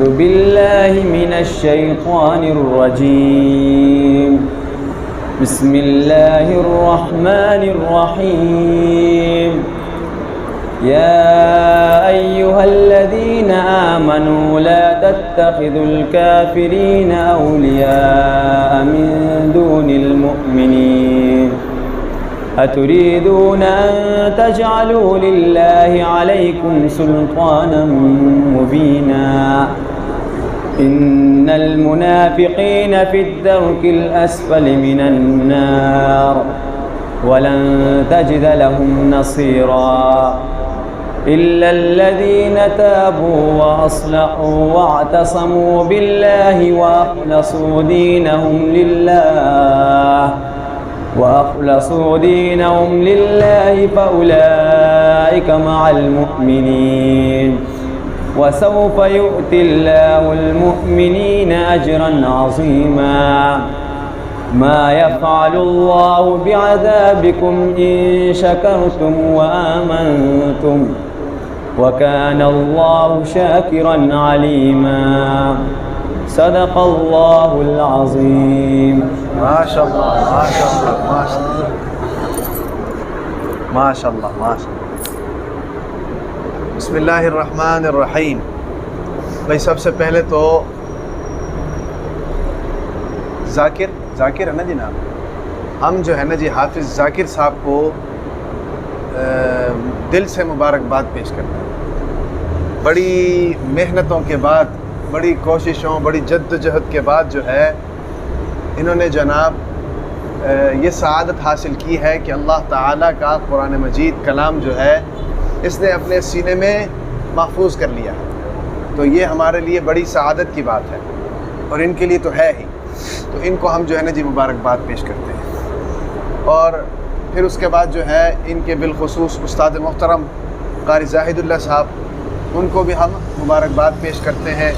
أعوذ بالله من الشيطان الرجيم بسم الله الرحمن الرحيم يا أيها الذين آمنوا لا تتخذوا الكافرين أولياء من دون المؤمنين أتريدون أن تجعلوا لله عليكم سلطانا مبينا إن المنافقين في الدرك الأسفل من النار ولن تجد لهم نصيرا إلا الذين تابوا وأصلحوا واعتصموا بالله وأخلصوا دينهم لله فأولئك مع المؤمنين وسوف يؤتي الله المؤمنين أجرا عظيما ما يفعل الله بعذابكم إن شكرتم وآمنتم وكان الله شاكرا عليما صدق الله العظيم. ما شاء الله ما شاء الله ما شاء الله ما شاء الله ما شاء الله. بسم اللہ الرحمن الرحیم. بھائی سب سے پہلے تو ذاکر ہے نا جی نام، ہم جو ہے نا جی حافظ ذاکر صاحب کو دل سے مبارکباد پیش کرتے ہیں. بڑی محنتوں کے بعد، بڑی کوششوں، بڑی جد و جہد کے بعد جو ہے انہوں نے جناب یہ سعادت حاصل کی ہے کہ اللہ تعالیٰ کا قرآن مجید کلام جو ہے اس نے اپنے سینے میں محفوظ کر لیا. تو یہ ہمارے لیے بڑی سعادت کی بات ہے اور ان کے لیے تو ہے ہی. تو ان کو ہم جو ہے نا جی مبارکباد پیش کرتے ہیں. اور پھر اس کے بعد جو ہے ان کے بالخصوص استاد محترم قاری زاہد اللہ صاحب، ان کو بھی ہم مبارکباد پیش کرتے ہیں.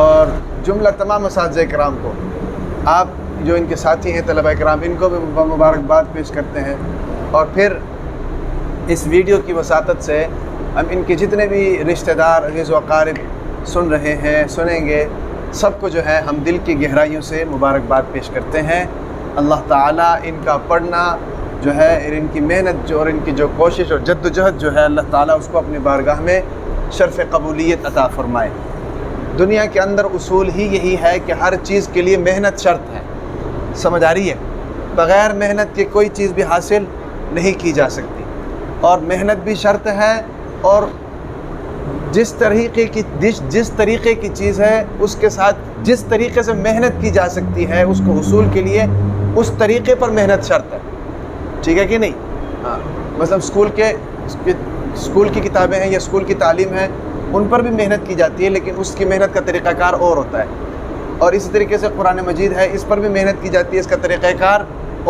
اور جملہ تمام اساتذہ کرام کو، آپ جو ان کے ساتھی ہیں طلبہ کرام، ان کو بھی مبارکباد پیش کرتے ہیں. اور پھر اس ویڈیو کی وساطت سے ہم ان کے جتنے بھی رشتہ دار، عزیز و اقارب سن رہے ہیں، سنیں گے، سب کو جو ہے ہم دل کی گہرائیوں سے مبارکباد پیش کرتے ہیں. اللہ تعالیٰ ان کا پڑھنا جو ہے، ان کی محنت جو اور ان کی جو کوشش اور جد و جہد جو ہے، اللہ تعالیٰ اس کو اپنی بارگاہ میں شرف قبولیت عطا فرمائے. دنیا کے اندر اصول ہی یہی ہے کہ ہر چیز کے لیے محنت شرط ہے. سمجھ آ رہی ہے؟ بغیر محنت کے کوئی چیز بھی حاصل نہیں کی جا سکتی، اور محنت بھی شرط ہے. اور جس طریقے کی چیز ہے اس کے ساتھ جس طریقے سے محنت کی جا سکتی ہے اس کو حصول کے لیے اس طریقے پر محنت شرط ہے. ٹھیک ہے کہ نہیں؟ ہاں، مثلا اسکول کی کتابیں ہیں یا اسکول کی تعلیم ہے، ان پر بھی محنت کی جاتی ہے، لیکن اس کی محنت کا طریقہ کار اور ہوتا ہے. اور اسی طریقے سے قرآن مجید ہے، اس پر بھی محنت کی جاتی ہے، اس کا طریقہ کار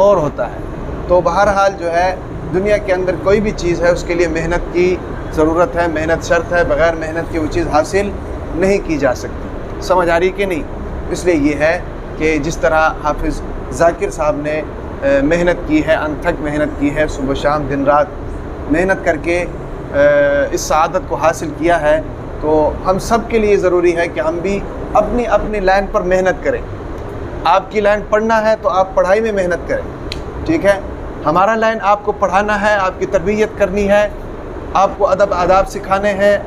اور ہوتا ہے. تو بہرحال جو ہے دنیا کے اندر کوئی بھی چیز ہے اس کے لیے محنت کی ضرورت ہے، محنت شرط ہے. بغیر محنت کے وہ چیز حاصل نہیں کی جا سکتی. سمجھ آ رہی کہ نہیں؟ اس لیے یہ ہے کہ جس طرح حافظ ذاکر صاحب نے محنت کی ہے، انتھک محنت کی ہے، صبح شام دن رات محنت کر کے اس سعادت کو حاصل کیا ہے، تو ہم سب کے لیے ضروری ہے کہ ہم بھی اپنی لائن پر محنت کریں. آپ کی لائن پڑھنا ہے تو آپ پڑھائی میں محنت کریں. ٹھیک ہے؟ ہمارا لائن آپ کو پڑھانا ہے، آپ کی تربیت کرنی ہے، آپ کو ادب آداب سکھانے ہیں.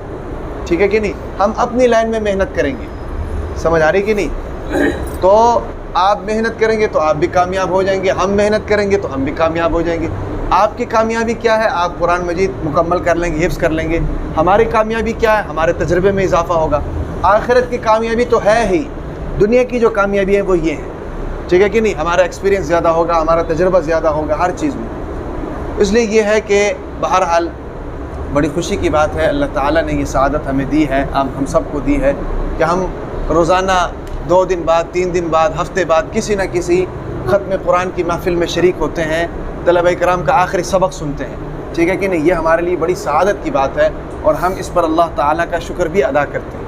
ٹھیک ہے کہ نہیں؟ ہم اپنی لائن میں محنت کریں گے. سمجھ آ رہی کہ نہیں؟ تو آپ محنت کریں گے تو آپ بھی کامیاب ہو جائیں گے، ہم محنت کریں گے تو ہم بھی کامیاب ہو جائیں گے. آپ کی کامیابی کیا ہے؟ آپ قرآن مجید مکمل کر لیں گے، حفظ کر لیں گے. ہماری کامیابی کیا ہے؟ ہمارے تجربے میں اضافہ ہوگا. آخرت کی کامیابی تو ہے ہی، دنیا کی جو کامیابی ہے وہ یہ ہے. ٹھیک ہے کہ نہیں؟ ہمارا ایکسپیرینس زیادہ ہوگا، ہمارا تجربہ زیادہ ہوگا ہر چیز میں. اس لیے یہ ہے کہ بہرحال بڑی خوشی کی بات ہے، اللہ تعالیٰ نے یہ سعادت ہمیں دی ہے، ہم سب کو دی ہے کہ ہم روزانہ 2 دن بعد، 3 دن بعد، ہفتے بعد کسی نہ کسی ختم قرآن کی محفل میں شریک ہوتے ہیں، طلبہ کرام کا آخری سبق سنتے ہیں. ٹھیک ہے کہ نہیں؟ یہ ہمارے لیے بڑی سعادت کی بات ہے اور ہم اس پر اللہ تعالیٰ کا شکر بھی ادا کرتے ہیں.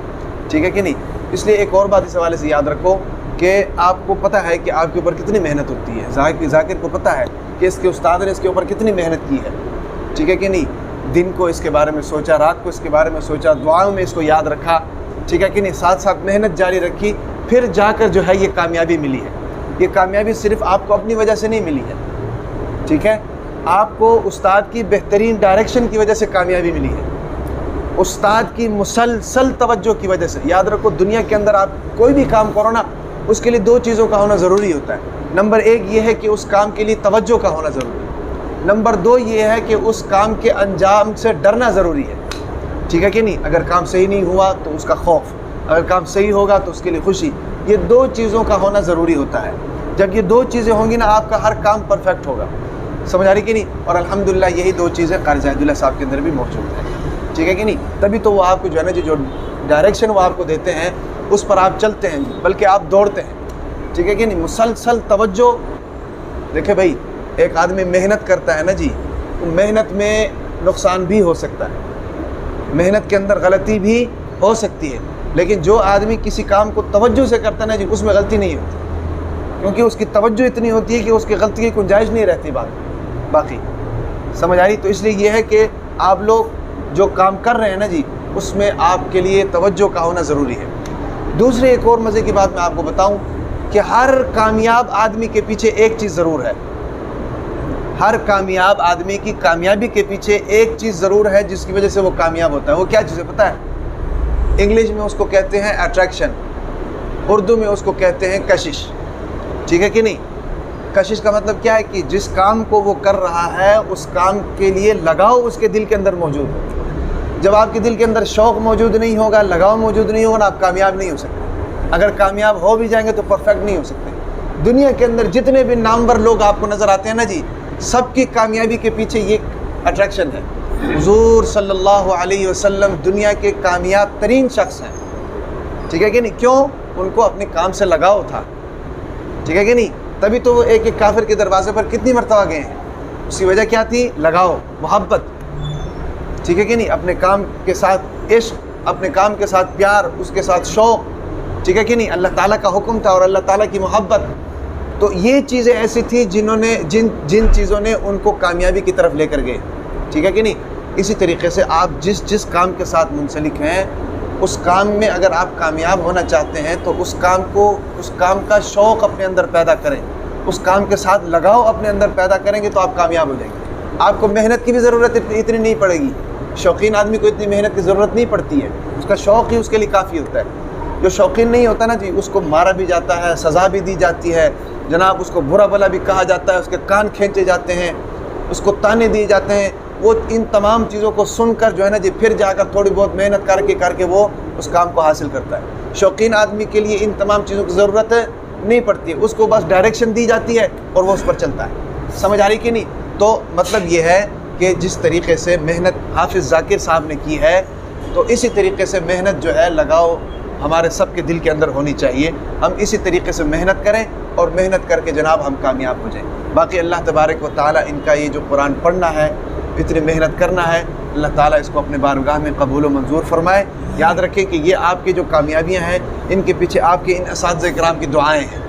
ٹھیک ہے کہ نہیں؟ اس لیے ایک اور بات اس حوالے سے یاد رکھو کہ آپ کو پتہ ہے کہ آپ کے اوپر کتنی محنت ہوتی ہے. ذاکر کو پتہ ہے کہ اس کے استاد نے اس کے اوپر کتنی محنت کی ہے. ٹھیک ہے کہ نہیں؟ دن کو اس کے بارے میں سوچا، رات کو اس کے بارے میں سوچا، دعاؤں میں اس کو یاد رکھا. ٹھیک ہے کہ نہیں, ساتھ ساتھ محنت جاری رکھی, پھر جا کر جو ہے یہ کامیابی ملی ہے. یہ کامیابی صرف آپ کو اپنی وجہ سے نہیں ملی ہے, ٹھیک ہے, آپ کو استاد کی بہترین ڈائریکشن کی وجہ سے کامیابی ملی ہے, استاد کی مسلسل توجہ کی وجہ سے. یاد رکھو دنیا کے اندر آپ کوئی بھی کام کرو نا, اس کے لیے 2 چیزوں کا ہونا ضروری ہوتا ہے. نمبر 1 یہ ہے کہ اس کام کے لیے توجہ کا ہونا ضروری ہے. نمبر 2 یہ ہے کہ اس کام کے انجام سے ڈرنا ضروری ہے, ٹھیک ہے کہ نہیں. اگر کام صحیح نہیں ہوا تو اس کا خوف, اگر کام صحیح ہوگا تو اس کے لیے خوشی. یہ 2 چیزوں کا ہونا ضروری ہوتا ہے. جب یہ 2 چیزیں ہوں گی نا, آپ کا ہر کام پرفیکٹ ہوگا. سمجھ آ رہی کہ نہیں. اور الحمدللہ یہی 2 چیزیں قاری زاہد اللہ صاحب کے اندر بھی موجود ہیں, ٹھیک ہے کہ نہیں. تبھی تو وہ آپ کو جو ہے نا جو ڈائریکشن وہ آپ کو دیتے ہیں اس پر آپ چلتے ہیں, بلکہ آپ دوڑتے ہیں, ٹھیک ہے کہ نہیں. مسلسل توجہ. دیکھیں بھائی, ایک آدمی محنت کرتا ہے نا جی, تو محنت میں نقصان بھی ہو سکتا ہے, محنت کے اندر غلطی بھی ہو سکتی ہے, لیکن جو آدمی کسی کام کو توجہ سے کرتا ہے نا جی, اس میں غلطی نہیں ہوتی, کیونکہ اس کی توجہ اتنی ہوتی ہے کہ اس کی غلطی کی گنجائش نہیں رہتی باقی. سمجھ آ رہی. تو اس لیے یہ ہے کہ آپ لوگ جو کام کر رہے ہیں نا جی, اس میں آپ کے لیے توجہ کا ہونا ضروری ہے. دوسری ایک اور مزے کی بات میں آپ کو بتاؤں کہ ہر کامیاب آدمی کے پیچھے ایک چیز ضرور ہے. ہر کامیاب آدمی کی کامیابی کے پیچھے ایک چیز ضرور ہے جس کی وجہ سے وہ کامیاب ہوتا ہے. وہ کیا چیز ہے پتہ ہے؟ انگلش میں اس کو کہتے ہیں اٹریکشن, اردو میں اس کو کہتے ہیں کشش, ٹھیک ہے کہ نہیں. کشش کا مطلب کیا ہے کہ جس کام کو وہ کر رہا ہے اس کام کے لیے لگاؤ اس کے دل کے اندر موجود ہے. جب آپ کے دل کے اندر شوق موجود نہیں ہوگا, لگاؤ موجود نہیں ہوگا نا, آپ کامیاب نہیں ہو سکتے. اگر کامیاب ہو بھی جائیں گے تو پرفیکٹ نہیں ہو سکتے. دنیا کے اندر جتنے بھی نامور لوگ آپ کو نظر آتے ہیں نا جی, سب کی کامیابی کے پیچھے یہ اٹریکشن ہے. حضور صلی اللہ علیہ وسلم دنیا کے کامیاب ترین شخص ہیں, ٹھیک ہے کہ نہیں. کیوں؟ ان کو اپنے کام سے لگاؤ تھا, ٹھیک ہے کہ نہیں. تبھی تو وہ ایک کافر کے دروازے پر کتنی مرتبہ گئے ہیں. اس کی وجہ کیا تھی؟ لگاؤ, محبت, ٹھیک ہے کہ نہیں. اپنے کام کے ساتھ عشق, اپنے کام کے ساتھ پیار, اس کے ساتھ شوق, ٹھیک ہے کہ نہیں. اللہ تعالیٰ کا حکم تھا اور اللہ تعالیٰ کی محبت. تو یہ چیزیں ایسی تھی جن چیزوں نے ان کو کامیابی کی طرف لے کر گئے, ٹھیک ہے کہ نہیں. اسی طریقے سے آپ جس کام کے ساتھ منسلک ہیں, اس کام میں اگر آپ کامیاب ہونا چاہتے ہیں تو اس کام کا شوق اپنے اندر پیدا کریں, اس کام کے ساتھ لگاؤ اپنے اندر پیدا کریں گے تو آپ کامیاب ہو جائیں گے. آپ کو محنت کی بھی ضرورت اتنی نہیں پڑے گی. شوقین آدمی کو اتنی محنت کی ضرورت نہیں پڑتی ہے, اس کا شوق ہی اس کے لیے کافی ہوتا ہے. جو شوقین نہیں ہوتا نا جی, اس کو مارا بھی جاتا ہے, سزا بھی دی جاتی ہے جناب, اس کو برا بھلا بھی کہا جاتا ہے, اس کے کان کھینچے جاتے ہیں, اس کو تانے دیے جاتے ہیں. وہ ان تمام چیزوں کو سن کر جو ہے نا جی, پھر جا کر تھوڑی بہت محنت کر کے وہ اس کام کو حاصل کرتا ہے. شوقین آدمی کے لیے ان تمام چیزوں کی ضرورت نہیں پڑتی ہے, اس کو بس ڈائریکشن دی جاتی ہے اور وہ اس پر چلتا ہے. سمجھ آ رہی کہ نہیں. تو مطلب یہ ہے کہ جس طریقے سے محنت حافظ ذاکر صاحب نے کی ہے, تو اسی طریقے سے محنت جو ہے لگاؤ ہمارے سب کے دل کے اندر ہونی چاہیے. ہم اسی طریقے سے محنت کریں اور محنت کر کے جناب ہم کامیاب ہو جائیں. باقی اللہ تبارک و تعالیٰ ان کا یہ جو قرآن پڑھنا ہے, اتنی محنت کرنا ہے, اللہ تعالیٰ اس کو اپنے بارگاہ میں قبول و منظور فرمائے. یاد رکھیں کہ یہ آپ کی جو کامیابیاں ہیں, ان کے پیچھے آپ کے ان اساتذہ کرام کی دعائیں ہیں,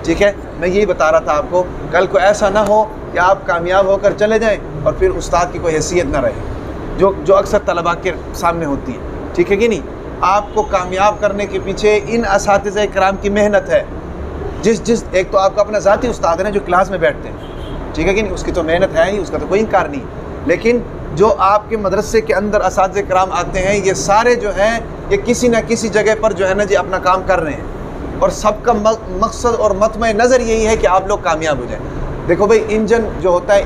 ٹھیک ہے. میں یہی بتا رہا تھا آپ کو, کل کو ایسا نہ ہو کہ آپ کامیاب ہو کر چلے جائیں اور پھر استاد کی کوئی حیثیت نہ رہے, جو اکثر طلباء کے سامنے ہوتی ہے, ٹھیک ہے کہ نہیں. آپ کو کامیاب کرنے کے پیچھے ان اساتذہ کرام کی محنت ہے. ایک تو آپ کا اپنا ذاتی استاد ہے نا جو کلاس میں بیٹھتے ہیں, ٹھیک ہے کہ نہیں, اس کی تو محنت ہے ہی, اس کا تو کوئی انکار نہیں. لیکن جو آپ کے مدرسے کے اندر اساتذہ کرام آتے ہیں, یہ سارے جو ہیں یہ کسی نہ کسی جگہ پر جو ہے نا جی اپنا کام کر رہے ہیں, اور سب کا مقصد اور مطمع نظر یہی ہے کہ آپ لوگ کامیاب ہو جائیں. دیکھو بھائی, انجن جو ہوتا ہے,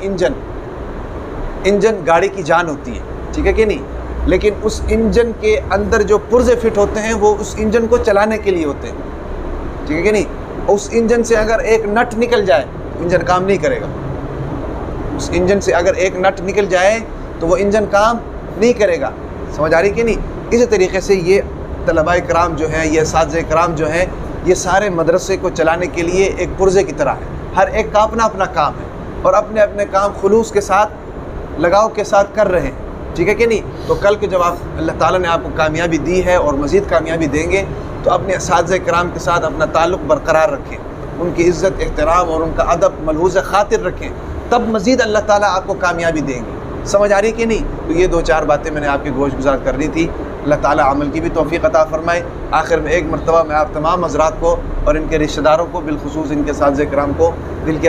انجن گاڑی کی جان ہوتی ہے, ٹھیک ہے کہ نہیں. لیکن اس انجن کے اندر جو پرزے فٹ ہوتے ہیں وہ اس انجن کو چلانے کے لیے ہوتے ہیں, ٹھیک ہے کہ نہیں. اس انجن سے اگر ایک نٹ نکل جائے انجن کام نہیں کرے گا. اس انجن سے اگر ایک نٹ نکل جائے تو وہ انجن کام نہیں کرے گا. سمجھ آ رہی کہ نہیں. اسی طریقے سے یہ طلباء کرام جو ہیں, یہ اساتذہ کرام جو ہیں, یہ سارے مدرسے کو چلانے کے لیے ایک پرزے کی طرح ہے. ہر ایک کا اپنا اپنا کام ہے اور اپنے اپنے کام خلوص کے ساتھ, لگاؤ کے ساتھ کر رہے ہیں, ٹھیک ہے کہ نہیں. تو کل کے جب اللہ تعالیٰ نے آپ کو کامیابی دی ہے اور مزید کامیابی دیں گے, تو اپنے اساتذہ کرام کے ساتھ اپنا تعلق برقرار رکھیں, ان کی عزت احترام اور ان کا ادب ملحوظ خاطر رکھیں, تب مزید اللہ تعالیٰ آپ کو کامیابی دیں گے. سمجھ آ رہی کہ نہیں؟ تو یہ 2-4 باتیں میں نے آپ کی گوش گزار کرنی تھی. اللہ تعالیٰ عمل کی بھی توفیق عطا فرمائے. آخر میں ایک مرتبہ میں آپ تمام حضرات کو اور ان کے رشتہ داروں کو، بالخصوص ان کے اساتذہ کرام کو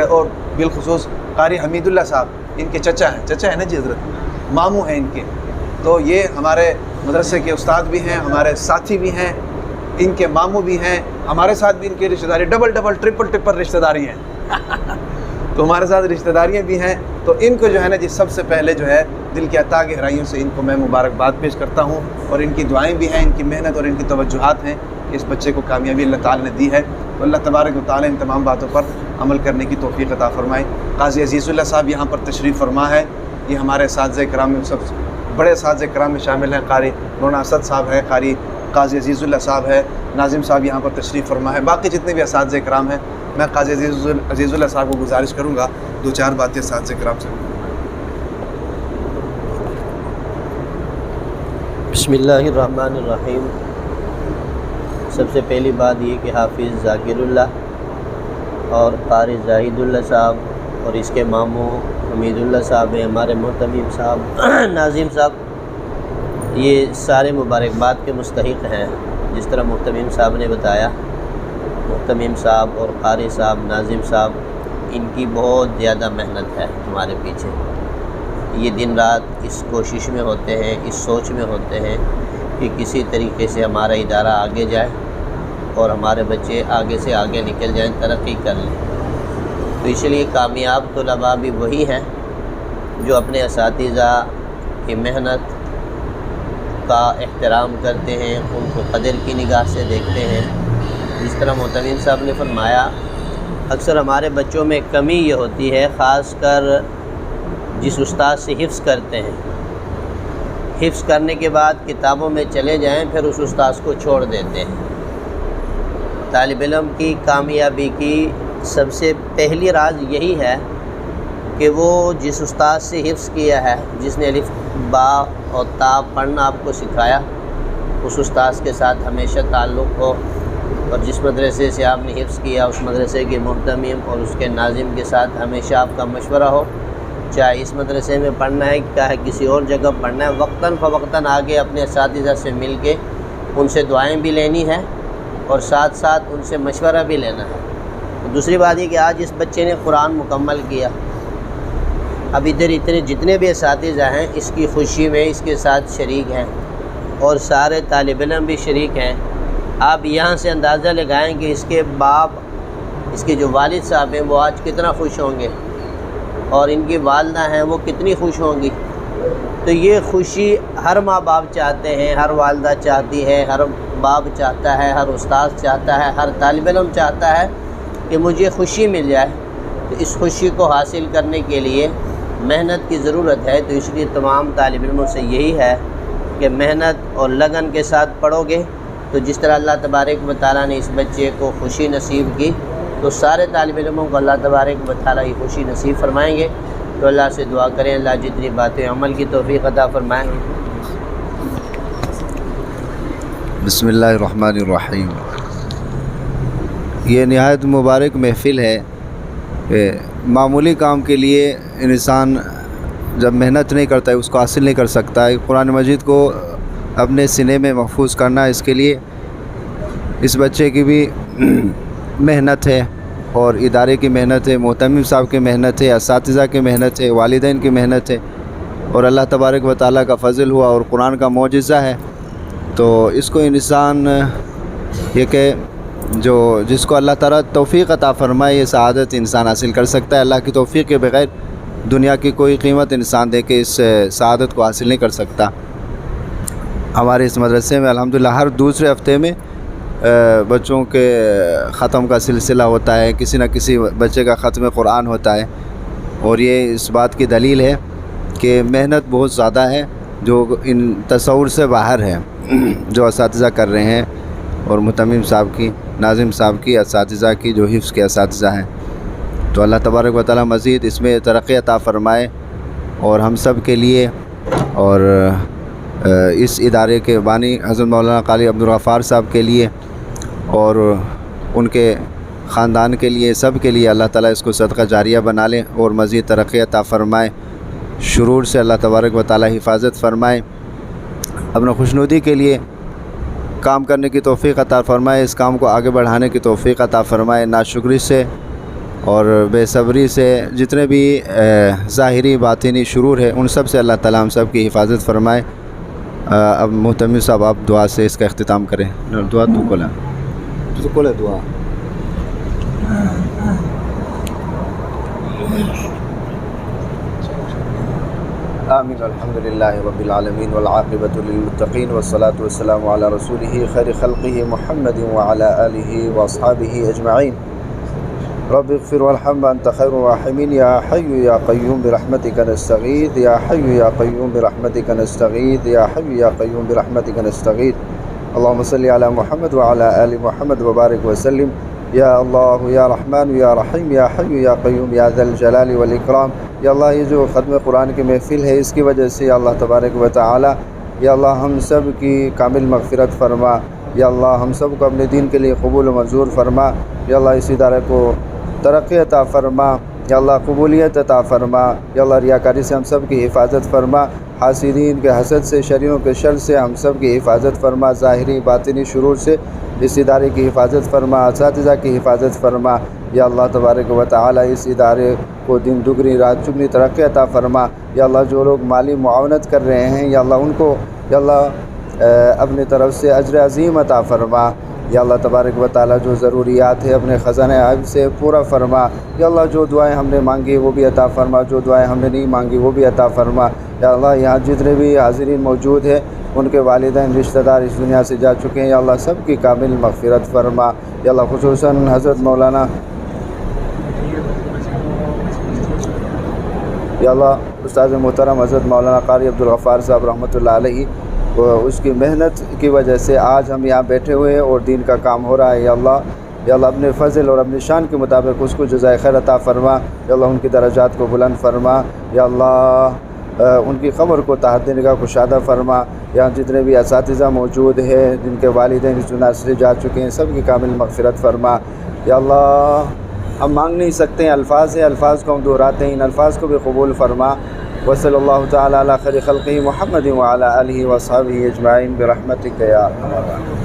اور بالخصوص قاری حمید اللہ صاحب، ان کے چچا ہیں نا جی حضرت، ماموں ہیں ان کے، تو یہ ہمارے مدرسے کے استاد بھی ہیں، ہمارے ساتھی بھی ہیں، ان کے ماموں بھی ہیں، ہمارے ساتھ بھی ان کی رشتہ داری ڈبل ٹرپل رشتہ داری ہیں تو ہمارے ساتھ رشتہ داریاں بھی ہیں. تو ان کو جو ہے نا جی سب سے پہلے جو ہے دل کی عطا گہرائیوں سے ان کو میں مبارکباد پیش کرتا ہوں، اور ان کی دعائیں بھی ہیں، ان کی محنت اور ان کی توجہات ہیں کہ اس بچے کو کامیابی اللہ تعالیٰ نے دی ہے. تو اللہ تبارک و تعالیٰ ان تمام باتوں پر عمل کرنے کی توفیق عطا فرمائے. قاضی عزیز اللہ صاحب یہاں پر تشریف فرما ہے. یہ ہمارے اساتذہ کرام میں سب بڑے اساتذہ کرام میں شامل ہیں. قاری مولانا اسد صاحب ہے، قاری قاضی عزیز اللہ صاحب ہے، ناظم صاحب یہاں پر تشریف فرما ہے، باقی جتنے بھی اساتذہ کرام ہیں. میں قاضی عزیز اللہ صاحب کو گزارش کروں گا 2-4 باتیں اساتذہ کرام سے. بسم اللہ الرحمن الرحیم. سب سے پہلی بات یہ کہ حافظ ذاکر اللہ اور قاری زاہد اللہ صاحب اور اس کے ماموں حمید اللہ صاحب ہیں، ہمارے محتمیم صاحب، ناظم صاحب، یہ سارے مبارکباد کے مستحق ہیں. جس طرح محتمیم صاحب نے بتایا، محتمیم صاحب اور قاری صاحب، ناظم صاحب، ان کی بہت زیادہ محنت ہے ہمارے پیچھے. یہ دن رات اس کوشش میں ہوتے ہیں، اس سوچ میں ہوتے ہیں کہ کسی طریقے سے ہمارا ادارہ آگے جائے اور ہمارے بچے آگے سے آگے نکل جائیں، ترقی کر لیں. تو اس لیے کامیاب طلباء بھی وہی ہیں جو اپنے اساتذہ کی محنت کا احترام کرتے ہیں، ان کو قدر کی نگاہ سے دیکھتے ہیں. جس طرح محتمیم صاحب نے فرمایا، اکثر ہمارے بچوں میں کمی یہ ہوتی ہے، خاص کر جس استاد سے حفظ کرتے ہیں، حفظ کرنے کے بعد کتابوں میں چلے جائیں پھر اس استاد کو چھوڑ دیتے ہیں. طالب علم کی کامیابی کی سب سے پہلی راز یہی ہے کہ وہ جس استاد سے حفظ کیا ہے، جس نے الف با اور تا پڑھنا آپ کو سکھایا، اس استاد کے ساتھ ہمیشہ تعلق ہو، اور جس مدرسے سے آپ نے حفظ کیا اس مدرسے کے محتمیم اور اس کے ناظم کے ساتھ ہمیشہ آپ کا مشورہ ہو. چاہے اس مدرسے میں پڑھنا ہے، چاہے کسی اور جگہ پڑھنا ہے، وقتاً فوقتاً آگے اپنے اساتذہ سے مل کے ان سے دعائیں بھی لینی ہے اور ساتھ ساتھ ان سے مشورہ بھی لینا ہے. دوسری بات یہ کہ آج اس بچے نے قرآن مکمل کیا. اب ادھر اتنے جتنے بھی اساتذہ ہیں اس کی خوشی میں اس کے ساتھ شریک ہیں اور سارے طالب علم بھی شریک ہیں. آپ یہاں سے اندازہ لگائیں کہ اس کے باپ، اس کے جو والد صاحب ہیں وہ آج کتنا خوش ہوں گے، اور ان کی والدہ ہیں وہ کتنی خوش ہوں گی. تو یہ خوشی ہر ماں باپ چاہتے ہیں، ہر والدہ چاہتی ہے، ہر باپ چاہتا ہے، ہر استاد چاہتا ہے، ہر طالب علم چاہتا ہے کہ مجھے خوشی مل جائے. تو اس خوشی کو حاصل کرنے کے لیے محنت کی ضرورت ہے. تو اس لیے تمام طالب علموں سے یہی ہے کہ محنت اور لگن کے ساتھ پڑھو گے تو جس طرح اللہ تبارک و تعالیٰ نے اس بچے کو خوشی نصیب کی تو سارے طالب علموں کو اللہ تبارک و تعالیٰ یہ خوشی نصیب فرمائیں گے. تو اللہ سے دعا کریں اللہ جتنی باتیں عمل کی توفیق عطا فرمائیں. بسم اللہ الرحمن الرحیم. یہ نہایت مبارک محفل ہے کہ معمولی کام کے لیے انسان جب محنت نہیں کرتا ہے اس کو حاصل نہیں کر سکتا ہے. قرآن مجید کو اپنے سینے میں محفوظ کرنا، اس کے لیے اس بچے کی بھی محنت ہے اور ادارے کی محنت ہے، محتمم صاحب کی محنت ہے، اساتذہ کی محنت ہے، والدین کی محنت ہے، اور اللہ تبارک و تعالیٰ کا فضل ہوا اور قرآن کا معجزہ ہے. تو اس کو انسان یہ کہ جس کو اللہ تعالیٰ توفیق عطا فرمائے یہ سعادت انسان حاصل کر سکتا ہے. اللہ کی توفیق کے بغیر دنیا کی کوئی قیمت انسان دے کے اس سعادت کو حاصل نہیں کر سکتا. ہمارے اس مدرسے میں الحمدللہ ہر دوسرے ہفتے میں بچوں کے ختم کا سلسلہ ہوتا ہے، کسی نہ کسی بچے کا ختم قرآن ہوتا ہے، اور یہ اس بات کی دلیل ہے کہ محنت بہت زیادہ ہے جو ان تصور سے باہر ہے جو اساتذہ کر رہے ہیں، اور محتمم صاحب کی، ناظم صاحب کی، اساتذہ کی جو حفظ کے اساتذہ ہیں. تو اللہ تبارک و تعالیٰ مزید اس میں ترقی عطا فرمائے اور ہم سب کے لیے اور اس ادارے کے بانی حضرت مولانا قاری عبدالغفار صاحب کے لیے اور ان کے خاندان کے لیے، سب کے لیے اللہ تعالیٰ اس کو صدقہ جاریہ بنا لے اور مزید ترقی عطا فرمائے. شرور سے اللہ تبارک و تعالی حفاظت فرمائے، اپنا خوشنودی کے لیے کام کرنے کی توفیق عطا فرمائے، اس کام کو آگے بڑھانے کی توفیق عطا فرمائے، ناشکری سے اور بے صبری سے جتنے بھی ظاہری باطنی شرور ہے ان سب سے اللہ تعالیٰ ہم سب کی حفاظت فرمائے۔ اب محتمل صاحب آپ دعا سے اس کا اختتام کریں۔ دعا تو کھولا دعا۔ آمین الحمد للہ رب العالمین والعاقبۃ للمتقین والصلاة والسلام علی رسولہ خیر خلقہ محمد وعلی آلہ واصحابہ اجمعین۔ رب اغفر وارحم وانت خیر الراحمین، یا حی یا قیوم برحمتک نستغیث، یا حی یا قیوم برحمتک نستغیث، یا حی یا قیوم برحمتک نستغیث۔ اللہم صلی علی محمد وعلی آل محمد وبارک وسلم۔ یا اللہ یا رحمن یا رحیم یا حی یا قیوم یا ذا الجلال والاکرام۔ یا اللہ یہ جو ختم قرآن کی محفل ہے اس کی وجہ سے یا اللہ تبارک و تعالی یا اللہ ہم سب کی کامل مغفرت فرما، یا اللہ ہم سب کو اپنے دین کے لیے قبول و منظور فرما، یا اللہ اس ادارے کو ترقی عطا فرما، یا اللہ قبولیت عطا فرما، یا اللہ ریاکاری سے ہم سب کی حفاظت فرما، حاسدین کے حسد سے، شریوں کے شر سے ہم سب کی حفاظت فرما، ظاہری باطنی شرور سے اس ادارے کی حفاظت فرما، اساتذہ کی حفاظت فرما، یا اللہ تبارک و تعالی اس ادارے کو دن دگنی رات چگنی ترقی عطا فرما، یا اللہ جو لوگ مالی معاونت کر رہے ہیں یا اللہ ان کو یا اللہ اپنی طرف سے اجر عظیم عطا فرما، یا اللہ تبارک و تعالی جو ضروریات ہے اپنے خزانہ عیب سے پورا فرما، یا اللہ جو دعائیں ہم نے مانگی وہ بھی عطا فرما، جو دعائیں ہم نے نہیں مانگی وہ بھی عطا فرما، یا اللہ یہاں جتنے بھی حاضرین موجود ہیں ان کے والدین رشتہ دار اس دنیا سے جا چکے ہیں، یا اللہ سب کی کامل مغفرت فرما، یا اللہ خصوصاً حضرت مولانا یا اللہ استاد محترم حضرت مولانا قاری عبدالغفار صاحب رحمۃ اللہ علیہ، اس کی محنت کی وجہ سے آج ہم یہاں بیٹھے ہوئے ہیں اور دین کا کام ہو رہا ہے، یا اللہ اپنے فضل اور اپنی شان کے مطابق اس کو جزائے خیر عطا فرما، یا اللہ ان کی درجات کو بلند فرما، یا اللہ ان کی قبر کو تحت نگاہ کشادہ فرما، یہاں جتنے بھی اساتذہ موجود ہیں جن کے والدین اس دنیا سے جا چکے ہیں سب کی کامل مغفرت فرما، یا اللہ ہم مانگ نہیں سکتے ہیں، الفاظ ہیں، الفاظ کو ہم دہراتے ہیں، ان الفاظ کو بھی قبول فرما۔ وصلی اللہ تعالی علی خیر خلقہ محمد وعلی آلہ واصحابہ اجمعین برحمتک یا ارحم الراحمین۔